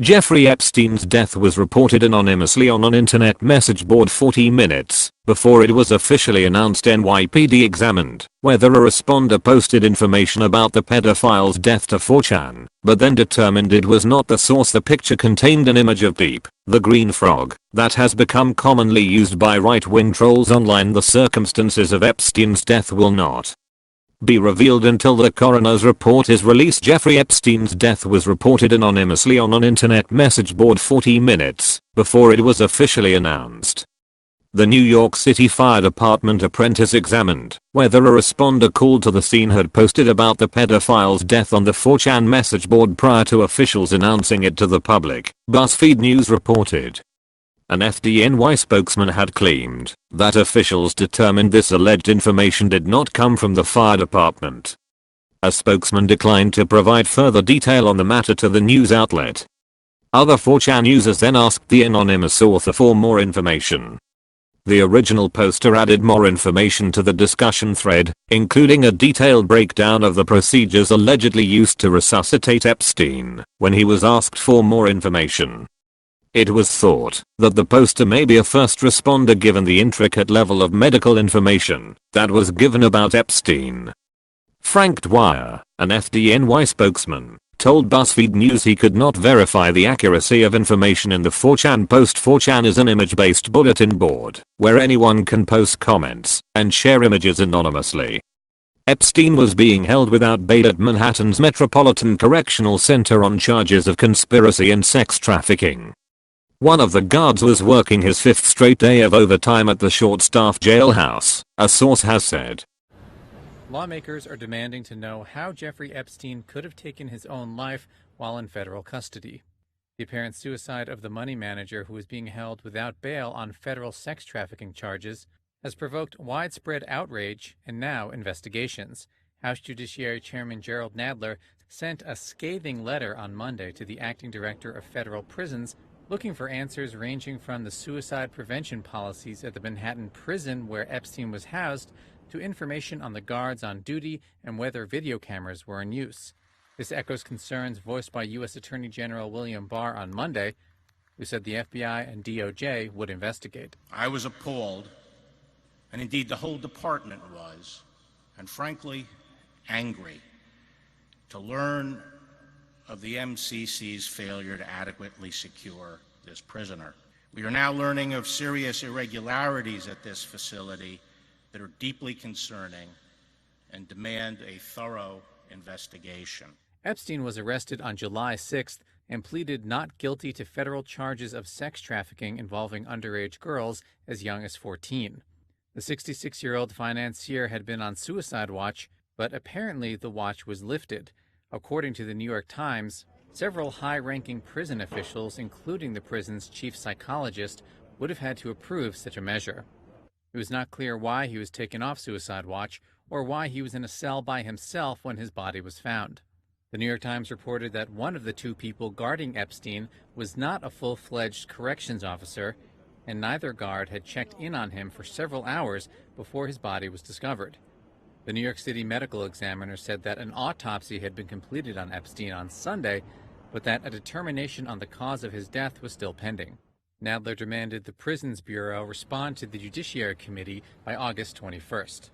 Jeffrey Epstein's death was reported anonymously on an internet message board 40 minutes before it was officially announced. NYPD examined whether a responder posted information about the pedophile's death to 4chan, but then determined it was not the source. The picture contained an image of Deep, the green frog, that has become commonly used by right-wing trolls online. The circumstances of Epstein's death will not be revealed until the coroner's report is released. Jeffrey Epstein's death was reported anonymously on an internet message board 40 minutes before it was officially announced. The New York City Fire Department apprentice examined whether a responder called to the scene had posted about the pedophile's death on the 4chan message board prior to officials announcing it to the public, BuzzFeed News reported. An FDNY spokesman had claimed that officials determined this alleged information did not come from the fire department. A spokesman declined to provide further detail on the matter to the news outlet. Other 4chan users then asked the anonymous author for more information. The original poster added more information to the discussion thread, including a detailed breakdown of the procedures allegedly used to resuscitate Epstein when he was asked for more information. It was thought that the poster may be a first responder given the intricate level of medical information that was given about Epstein. Frank Dwyer, an FDNY spokesman, told BuzzFeed News he could not verify the accuracy of information in the 4chan post. 4chan is an image-based bulletin board where anyone can post comments and share images anonymously. Epstein was being held without bail at Manhattan's Metropolitan Correctional Center on charges of conspiracy and sex trafficking. One of the guards was working his 5th straight day of overtime at the short-staffed jailhouse, a source has said. Lawmakers are demanding to know how Jeffrey Epstein could have taken his own life while in federal custody. The apparent suicide of the money manager, who is being held without bail on federal sex trafficking charges, has provoked widespread outrage and now investigations. House Judiciary Chairman Jerrold Nadler sent a scathing letter on Monday to the acting director of federal prisons looking for answers ranging from the suicide prevention policies at the Manhattan prison where Epstein was housed to information on the guards on duty and whether video cameras were in use. This echoes concerns voiced by U.S. Attorney General William Barr on Monday, who said the FBI and DOJ would investigate. I was appalled, and indeed the whole department was, and frankly, angry to learn of the MCC's failure to adequately secure this prisoner. We are now learning of serious irregularities at this facility that are deeply concerning and demand a thorough investigation. Epstein was arrested on July 6th and pleaded not guilty to federal charges of sex trafficking involving underage girls as young as 14. The 66-year-old financier had been on suicide watch, but apparently the watch was lifted. According to the New York Times, several high-ranking prison officials, including the prison's chief psychologist, would have had to approve such a measure. It was not clear why he was taken off suicide watch or why he was in a cell by himself when his body was found. The New York Times reported that one of the 2 people guarding Epstein was not a full-fledged corrections officer, and neither guard had checked in on him for several hours before his body was discovered. The New York City medical examiner said that an autopsy had been completed on Epstein on Sunday, but that a determination on the cause of his death was still pending. Nadler demanded the Prisons Bureau respond to the Judiciary Committee by August 21st.